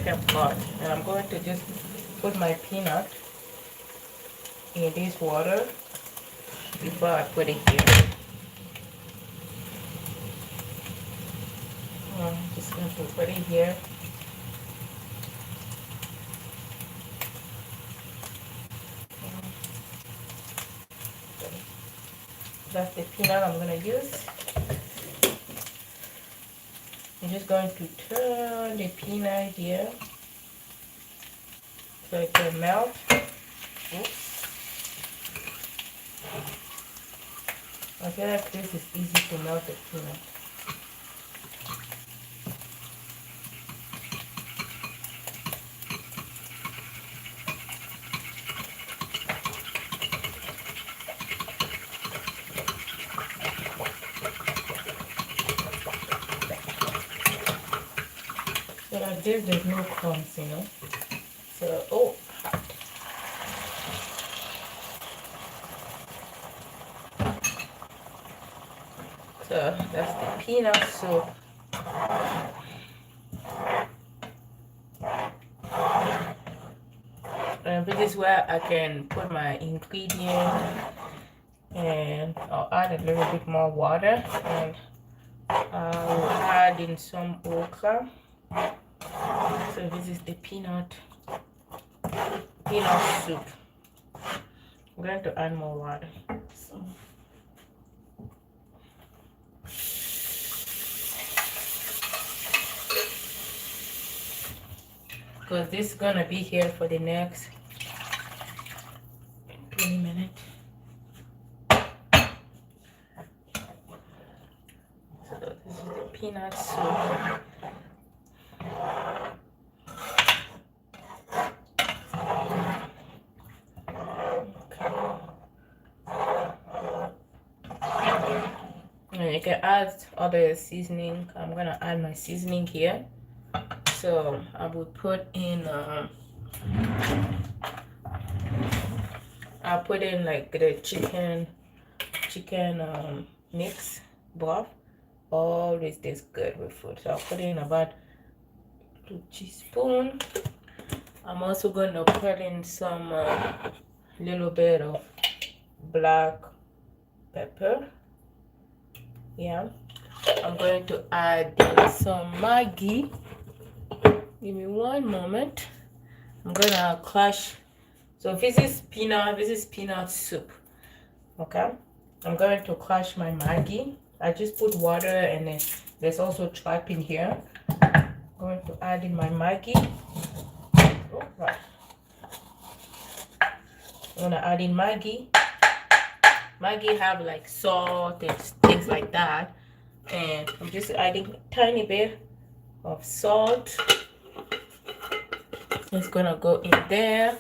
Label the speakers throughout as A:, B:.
A: second part, and I'm going to just put my peanut in this water before I put it here. I'm just going to put it here. That's the peanut I'm going to use. I'm just going to turn the peanut here so it can melt. Oops. I feel like this is easy to melt the peanut. So like this, there's no crumbs, you know. So, oh, hot. So that's the peanut soup. And this is where I can put my ingredient, and I'll add a little bit more water, and I'll add in some okra. So this is the peanut soup. I'm going to add more water. So. Because this is gonna be here for the next 20 minutes. So this is the peanut soup. And you can add other seasoning. I'm gonna add my seasoning here. So I will put in I'll put in like the chicken mix broth. Always tastes good with food. So I'll put in about 2 teaspoons. I'm also gonna put in some little bit of black pepper. Yeah, I'm going to add some Maggi. Give me one moment. I'm gonna crush. So this is peanut soup. Okay, I'm going to crush my Maggi. I just put water, and then there's also tripe in here. I'm going to add in my Maggi. Oh, right. I'm gonna add in Maggi. Maggi have like salt and things like that, and I'm just adding a tiny bit of salt. It's gonna go in there,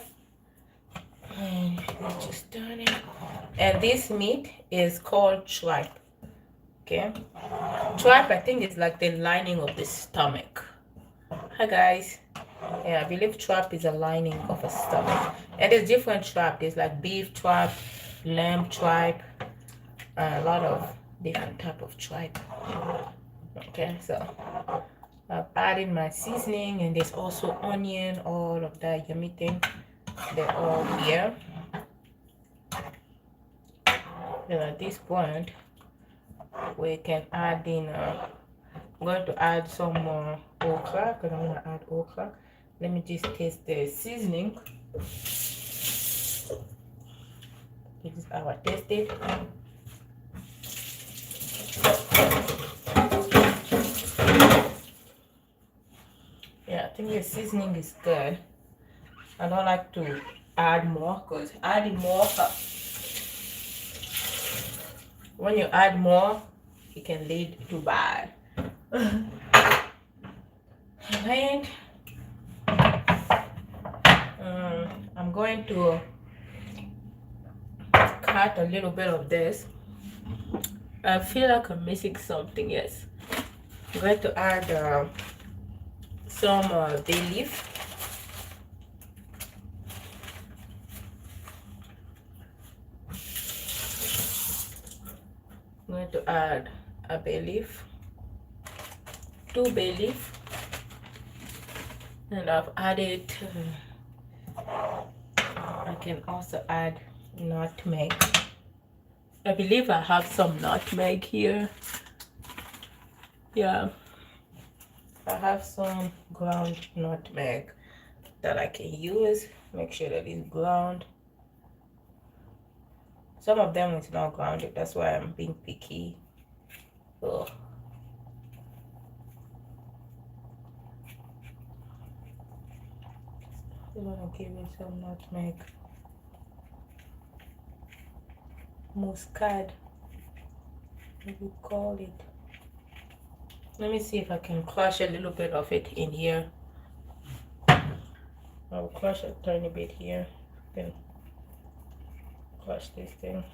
A: and just turn it. And this meat is called tripe. Okay, tripe, I think, is like the lining of the stomach. Hi guys. Yeah, I believe tripe is a lining of a stomach, and there's different tripe. There's like beef tripe, lamb tripe, a lot of different type of tripe. Okay, so I've added my seasoning, and there's also onion, all of that yummy thing. They're all here. And at this point, we can add in. I'm going to add some more okra, because I'm going to add okra. Let me just taste the seasoning. This is how I taste it. Yeah, I think the seasoning is good. I don't like to add more, because adding more, when you add more, it can lead to bad. And I'm going to cut a little bit of this. I feel like I'm missing something. Yes, I'm going to add some bay leaf. I'm going to add a bay leaf, 2 bay leaf. And I've added I can also add nutmeg. I believe I have some nutmeg here. Yeah, I have some ground nutmeg that I can use. Make sure that it's ground. Some of them is not grounded, that's why I'm being picky. Oh. I'm gonna give it some nutmeg. Muscade, what do you call it? Let me see if I can crush a little bit of it in here. I'll crush a tiny bit here, then crush this thing.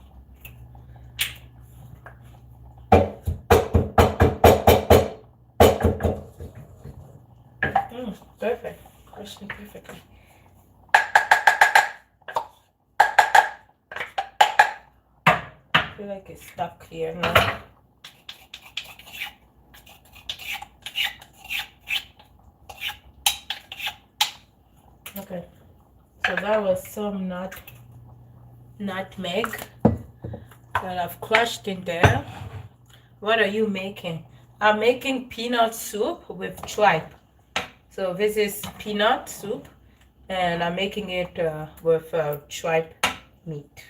A: Perfect. Crushed it perfectly. I feel like it's stuck here now. Okay, so that was some nutmeg that I've crushed in there. What are you making? I'm making peanut soup with tripe. So this is peanut soup, and I'm making it with tripe meat.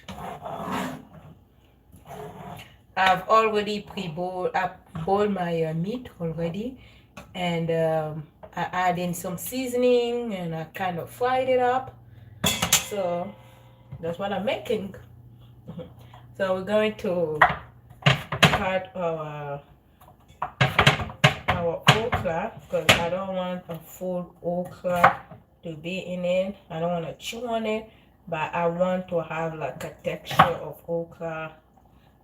A: I've already boiled my meat already, and I add in some seasoning, and I kind of fried it up. So that's what I'm making. So we're going to cut our okra, because I don't want a full okra to be in it. I don't want to chew on it, but I want to have like a texture of okra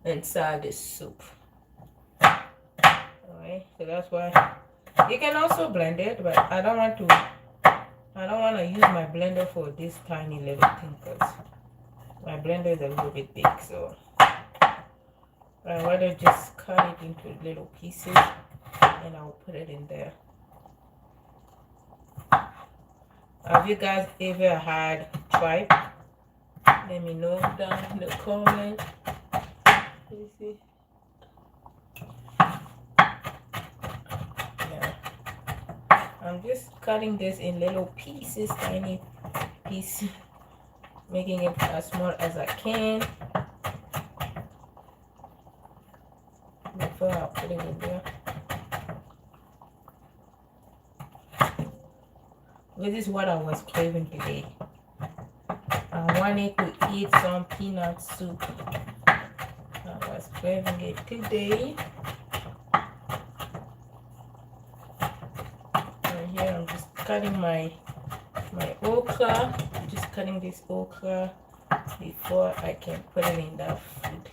A: inside the soup. Alright, so that's why you can also blend it, but I don't want to use my blender for this tiny little thing, because my blender is a little bit big. So I want to just cut it into little pieces, and I'll put it in there. Have you guys ever had tripe? Let me know down in the comments. Let me see. Yeah. I'm just cutting this in little pieces, tiny pieces, making it as small as I can before I put it in there. This is what I was craving today. I wanted to eat some peanut soup. I was craving it today. And here I'm just cutting my okra. I'm just cutting this okra before I can put it in the food.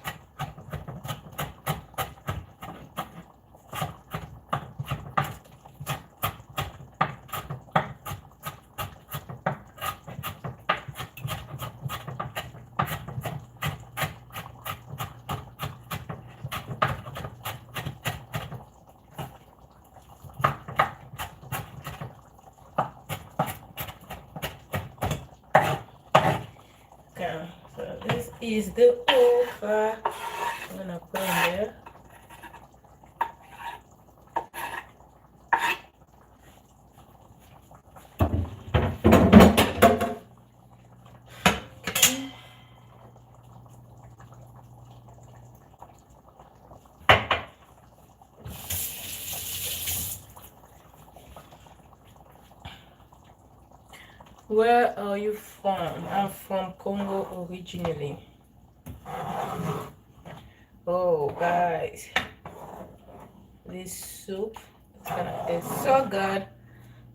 A: So this is the okra I'm gonna put in there. Okay. Where are you from? I'm from Congo originally. Oh guys, this soup is gonna taste so good,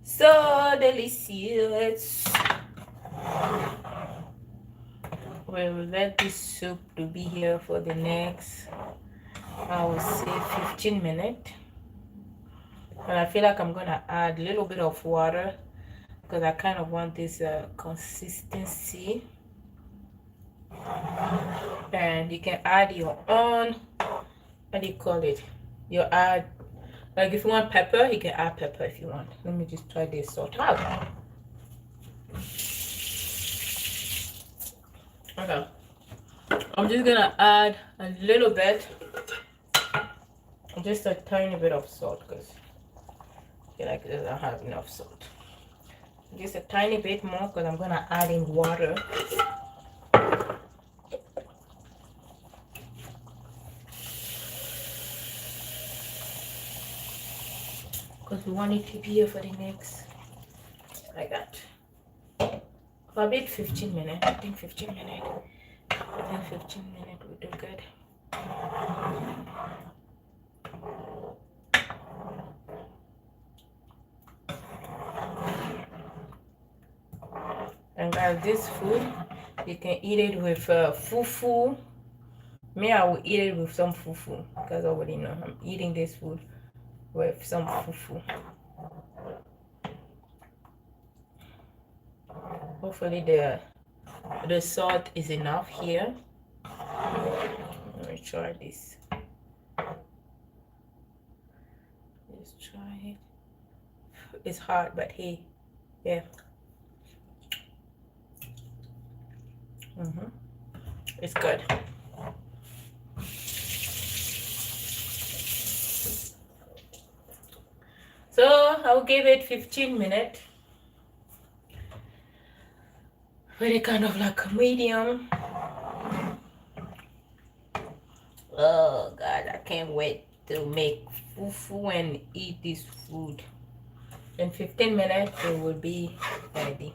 A: so delicious. We'll let this soup to be here for the next, I will say, 15 minutes. And I feel like I'm gonna add a little bit of water, because I kind of want this consistency. And you can add your own, what do you call it? You Like if you want pepper, you can add pepper if you want. Let me just try this salt out. Okay. I'm just gonna add a little bit, just a tiny bit of salt, because I feel like it doesn't have enough salt. Just a tiny bit more, because I'm gonna add in water. Because we want it to be here for the next, like that, for about 15 minutes. I think 15 minutes. I think 15 minutes will do good. And guys, this food, you can eat it with fufu. Me, I will eat it with some fufu, because I already know I'm eating this food with some fufu. Hopefully the salt is enough here. Let me try this. Let's try it. It's hard, but hey, yeah. It's good. So I'll give it 15 minutes. Very kind of like medium. Oh God, I can't wait to make fufu and eat this food. In 15 minutes it will be ready.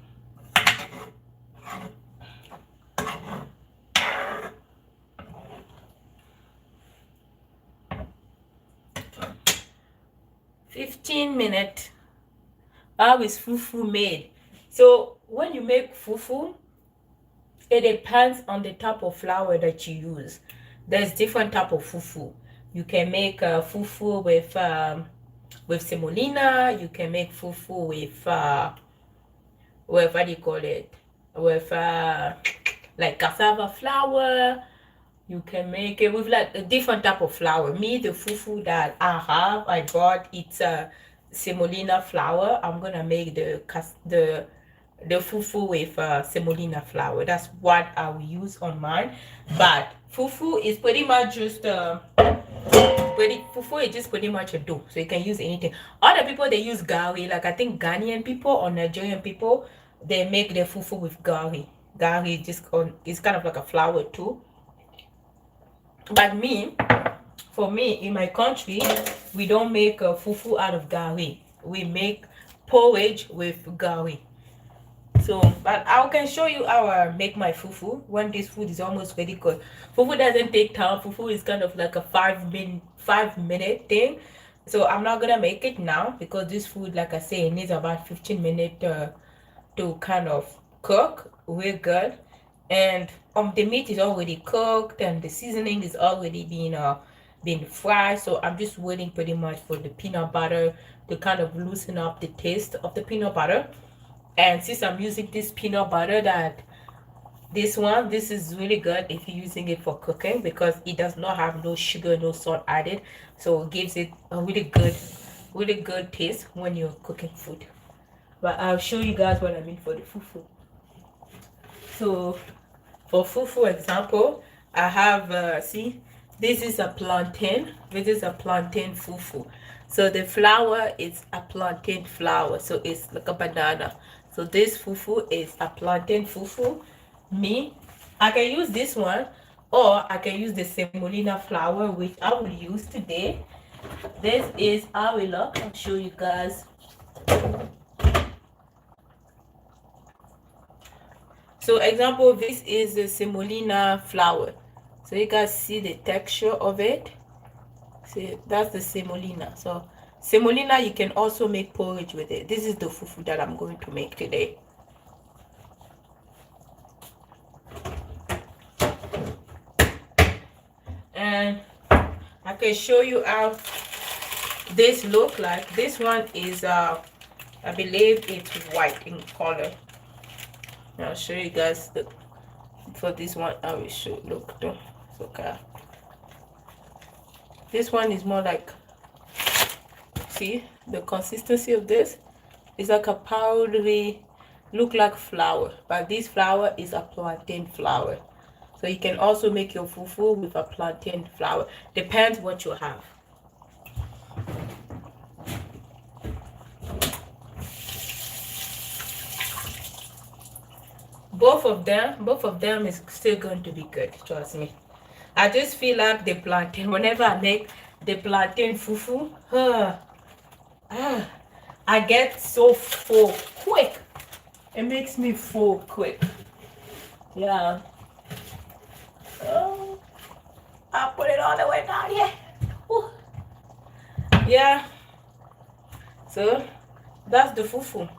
A: How is fufu made? So when you make fufu, it depends on the type of flour that you use. There's different type of fufu. You can make fufu with semolina. You can make fufu with what do you call it? With like cassava flour. You can make it with like a different type of flour. Me, the fufu that I bought, it's semolina flour. I'm gonna make the fufu with semolina flour. That's what I will use on mine. But fufu is pretty much just fufu is just pretty much a dough, so you can use anything. Other people, they use gari. Like I think Ghanaian people or Nigerian people, they make their fufu with gari. Gari is kind of like a flour too. But for me, in my country, we don't make fufu out of gari. We make porridge with gari. So, but I can show you how I make my fufu when this food is almost ready. Because fufu doesn't take time. Fufu is kind of like a 5-minute thing. So I'm not gonna make it now, because this food, like I say, it needs about 15 minutes to kind of cook real good. And the meat is already cooked and the seasoning is already been fried. So I'm just waiting pretty much for the peanut butter to kind of loosen up the taste of the peanut butter. And since I'm using this peanut butter, this is really good if you're using it for cooking, because it does not have no sugar, no salt added. So it gives it a really good taste when you're cooking food. But I'll show you guys what I mean for the fufu. So for fufu example, I have see, this is a plantain. This is a plantain fufu. So the flour is a plantain flour, so it's like a banana. So this fufu is a plantain fufu. I can use this one, or I can use the semolina flour, which I will use today. This is how it looks. I'll show you guys. So example, this is the semolina flour. So you guys see the texture of it. See, that's the semolina. So semolina, you can also make porridge with it. This is the fufu that I'm going to make today. And I can show you how this look like. This one is I believe it's white in color. I'll show you guys for this one. I will show. Look, though. Okay. This one is more like See the consistency of this? It's like a powdery, look like flour, but this flour is a plantain flour. So you can also make your fufu with a plantain flour. Depends what you have. Both of them is still going to be good, trust me. I just feel like the plantain, whenever I make the plantain fufu, I get so full quick. It makes me full quick. Yeah. Oh, I'll put it all the way down here. Ooh. Yeah. So that's the fufu.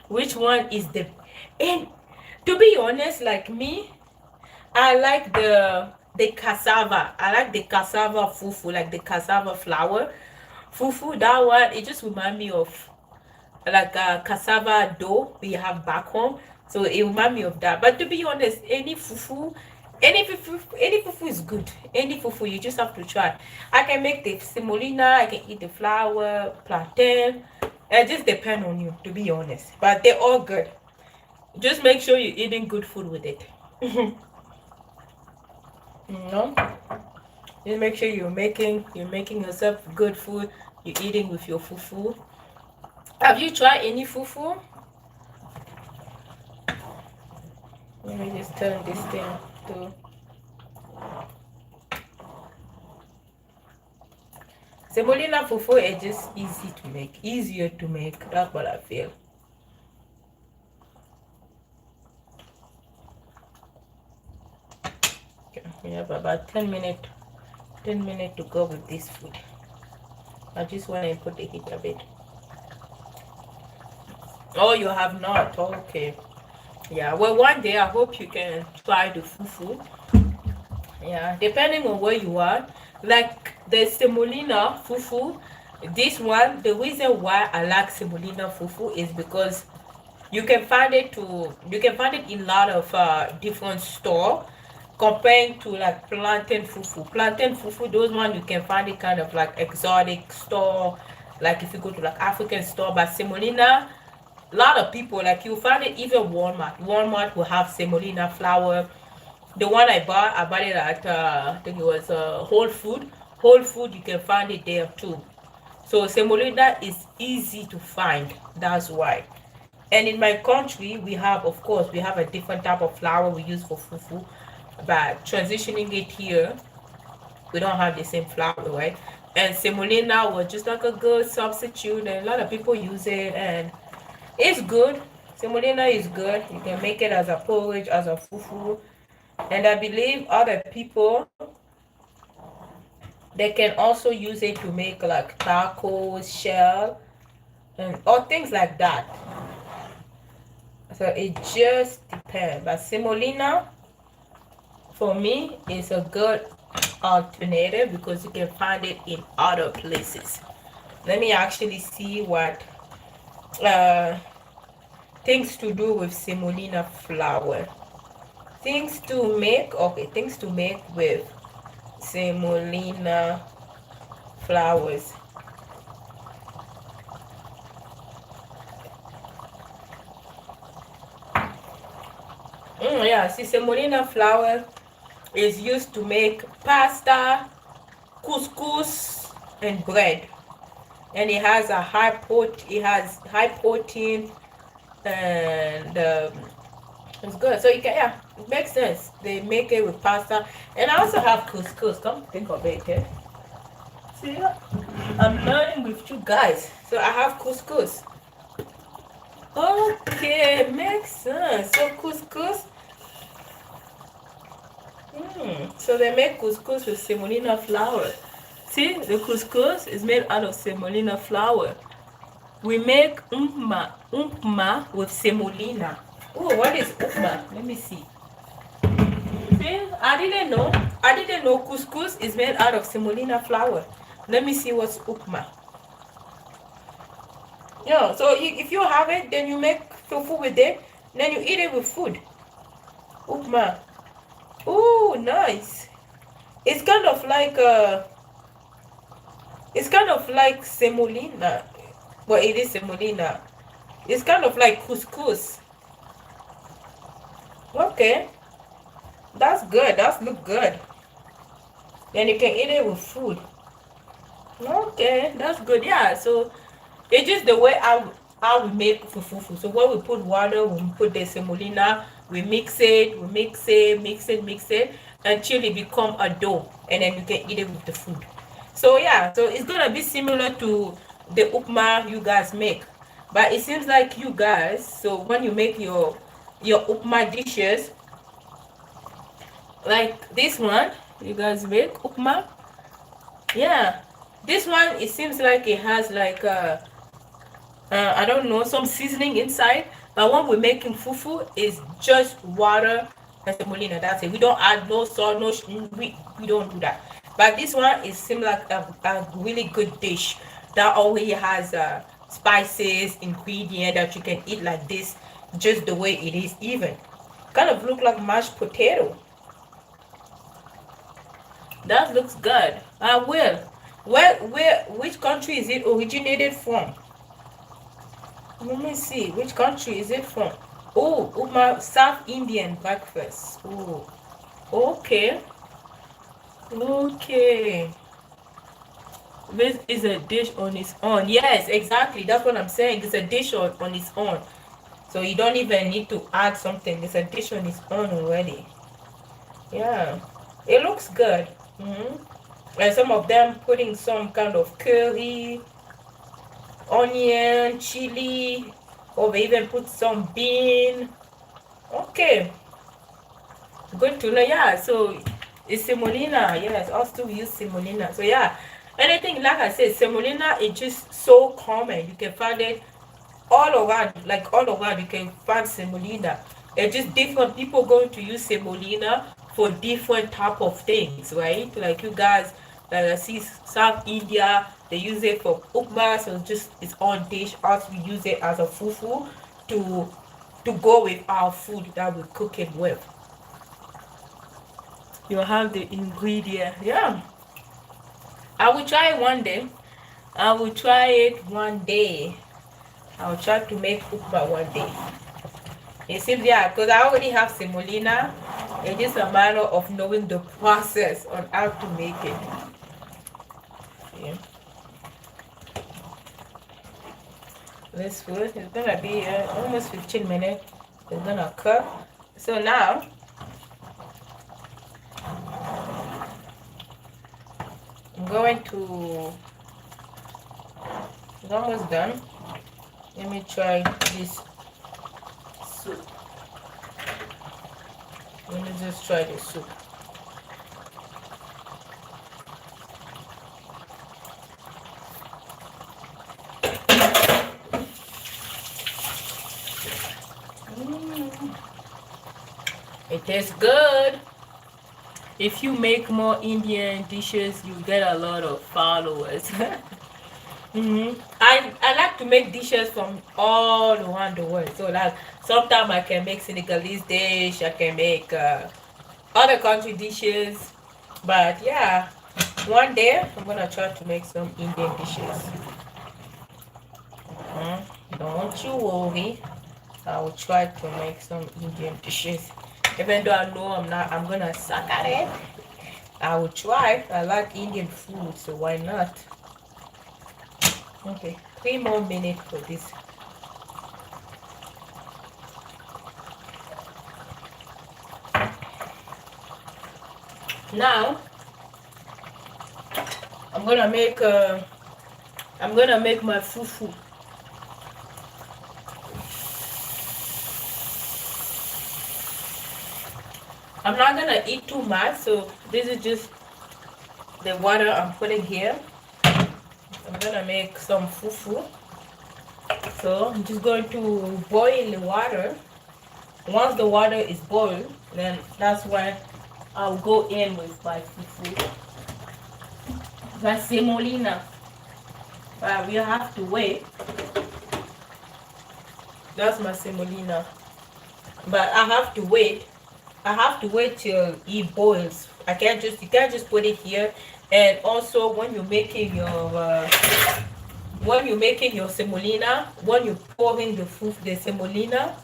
A: Which one is the, and to be honest, like me, I like the cassava. I like the cassava fufu, like the cassava flour fufu. That one, it just reminds me of like a cassava dough we have back home. So it reminds me of that. But to be honest, any fufu is good. Any fufu, you just have to try. I can make the semolina, I can eat the flour, plantain. It just depends on you, to be honest. But they're all good. Just make sure you're eating good food with it. You know? Just make sure you're making yourself good food. You're eating with your fufu. Have you tried any fufu? Let me just turn this thing to. Semolina fufu is just easier to make. That's what I feel. Okay, we have about 10 minutes to go with this food. I just want to put the heat a bit. Oh, you have not? Okay. Yeah, well, one day I hope you can try the fufu. Yeah, depending on where you are. Like the semolina fufu, this one, the reason why I like semolina fufu is because you can find it in a lot of different store comparing to like plantain fufu. Plantain fufu, those ones you can find it kind of like exotic store, like if you go to like African store. But semolina, a lot of people, like you find it even Walmart will have semolina flour. The one I bought it at I think it was Whole Food. You can find it there too. So semolina is easy to find, that's why. And in my country, we have a different type of flour we use for fufu, but transitioning it here, we don't have the same flour, right? And semolina was just like a good substitute, and a lot of people use it, and it's good. Semolina is good. You can make it as a porridge, as a fufu. And I believe other people, they can also use it to make like tacos, shell, and or things like that. So it just depends. But semolina, for me, is a good alternative because you can find it in other places. Let me actually see what things to do with semolina flour. Things to make with semolina flours. Yeah, see, semolina flour is used to make pasta, couscous, and bread. And it has high protein, and it's good. So you can, yeah, it makes sense. They make it with pasta, and I also have couscous. Come think of it, okay? See, I'm learning with you guys. So I have couscous. Okay, makes sense. So couscous. So they make couscous with semolina flour. See, the couscous is made out of semolina flour. We make umpma with semolina. Oh, what is umpma? Let me see. See, I didn't know couscous is made out of semolina flour. Let me see what's umpma. Yeah, so if you have it, then you make tofu with it, then you eat it with food. Umpma. Oh, nice. It's kind of like It's kind of like semolina. Well, it is semolina. It's kind of like couscous. Okay, that's good. That's look good. Then you can eat it with food. Okay, that's good. Yeah. So it's just the way how we make fufu. So when we put water, we put the semolina, we mix it, mix it until it become a dough, and then you can eat it with the food. So yeah, so it's gonna be similar to the upma you guys make, but it seems like you guys. So when you make your upma dishes, like this one, you guys make upma. Yeah, this one it seems like it has like I don't know, some seasoning inside. But when we're making fufu, it's just water and semolina. That's it. We don't add no salt, we don't do that. But this one is similar a really good dish that already has spices, ingredient that you can eat like this, just the way it is. Even kind of look like mashed potato. That looks good. I will. Which country is it originated from? Let me see. Which country is it from? Oh, my South Indian breakfast. Oh, okay. Okay. This is a dish on its own. Yes, exactly. That's what I'm saying. It's a dish on its own. So you don't even need to add something. It's a dish on its own already. Yeah. It looks good. And some of them putting some kind of curry, onion, chili, or they even put some bean. Okay, good to know. Yeah, so it's semolina. Yes, also we use semolina. So yeah, anything like I said, semolina is just so common. You can find it all around, like all around. You can find semolina. It's just different people going to use semolina for different type of things, right? Like you guys, like I see South India, they use it for upma, so just its own dish. Us we use it as a fufu to go with our food that we cook it with. You have the ingredient. Yeah, I will try it one day. I will try it one day. I will try to make upma one day. It seems, yeah, because I already have semolina. It's just a matter of knowing the process on how to make it. Yeah. This food is gonna be almost 15 minutes. It's gonna cook. So now I'm going to. It's almost done. Let me try this soup. Let me just try the soup. It tastes good. If you make more Indian dishes, you get a lot of followers. I like to make dishes from all around the world. So like sometimes I can make Senegalese dish, I can make other country dishes. But yeah, one day I'm gonna try to make some Indian dishes. Don't you worry. I will try to make some Indian dishes. Even though I know I'm gonna suck at it, I will try. I like Indian food, so why not? Okay, 3 more minutes for this. Now I'm gonna make my fufu. I'm not gonna eat too much, so this is just the water I'm putting here. I'm gonna make some fufu. So I'm just going to boil the water. Once the water is boiled, then that's when I'll go in with my fufu. That's semolina. But we have to wait. That's my semolina. But I have to wait. I have to wait till it boils. You can't just put it here And also when you're making your semolina, when you pour in the semolina,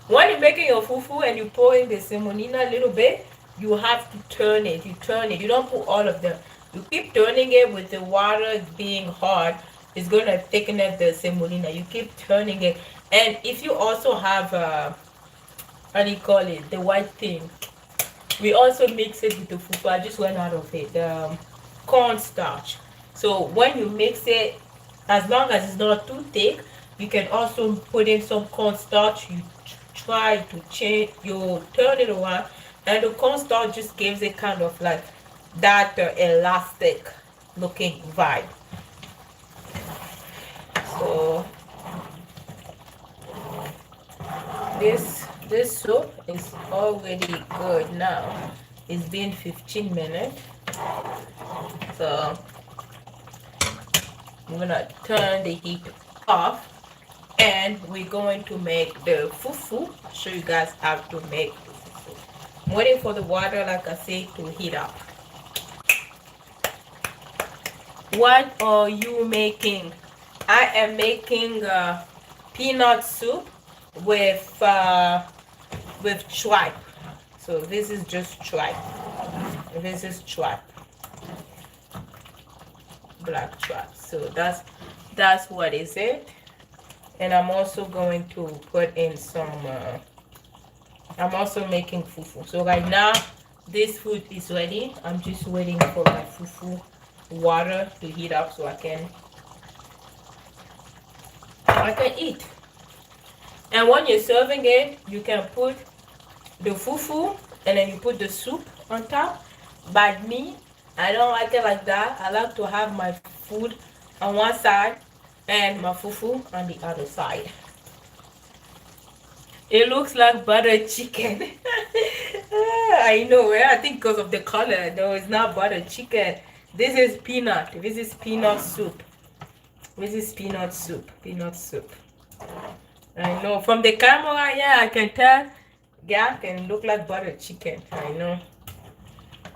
A: when you're making your fufu and you pour in the semolina a little bit, you have to turn it. You turn it. You don't put all of them. You keep turning it with the water being hot. It's going to thicken up the semolina. You keep turning it. And if you also have, how do you call it, the white thing, we also mix it with the fufu. I just went out of it. The cornstarch. So when you mix it, as long as it's not too thick, you can also put in some cornstarch. You try to change, you turn it around, and the cornstarch just gives it kind of like that elastic looking vibe. So this soup is already good now. It's been 15 minutes. So I'm gonna turn the heat off and we're going to make the fufu. I'll show you guys how to make the fufu. I'm waiting for the water, like I said, to heat up. What are you making? I am making peanut soup with tripe. So this is just tripe. This is tripe, black tripe. So that's what is it. And I'm also going to put in some I'm also making fufu. So right now this food is ready. I'm just waiting for my fufu water to heat up so I can eat. And when you're serving it, you can put the fufu and then you put the soup on top. But me, I don't like it like that. I like to have my food on one side and my fufu on the other side. It looks like butter chicken. I know, right? I think because of the color. No, it's not butter chicken. This is peanut. This is peanut soup. This is peanut soup. Peanut soup. I know. From the camera, yeah, I can tell. Yeah, can look like butter chicken. I know.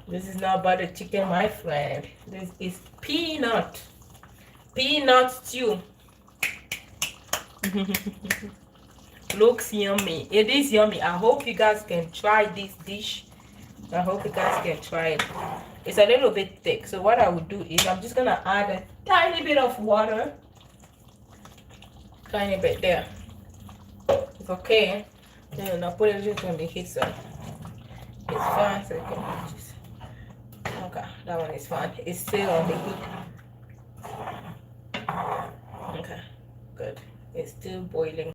A: This is not butter chicken, my friend. This is peanut. Peanut stew. Looks yummy. It is yummy. I hope you guys can try this dish. I hope you guys can try it. It's a little bit thick. So what I would do is I'm just going to add a tiny bit of water. Tiny bit there. It's okay. Then I'll put it just on the heat side. It's fine. So you can just... Okay, that one is fine. It's still on the heat. Okay, good. It's still boiling.